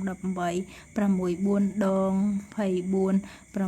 6 4ដង24 6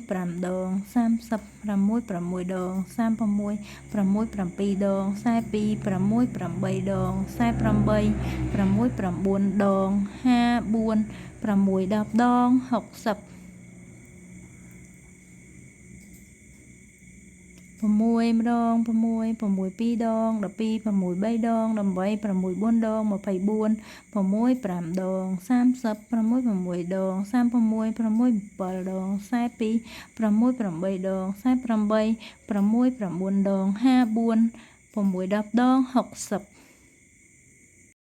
5ដង30 6 6ដង36 6 7ដង42 6 8ដង48 6 9ដង54 10ដង60 6 ម្ដង6 6 2ដង12 6 3ដង18 6 4ដង24 6 5ដង30 6 6ដង36 6 7ដង42 6 8ដង48 6 9ដង54 6 10ដង60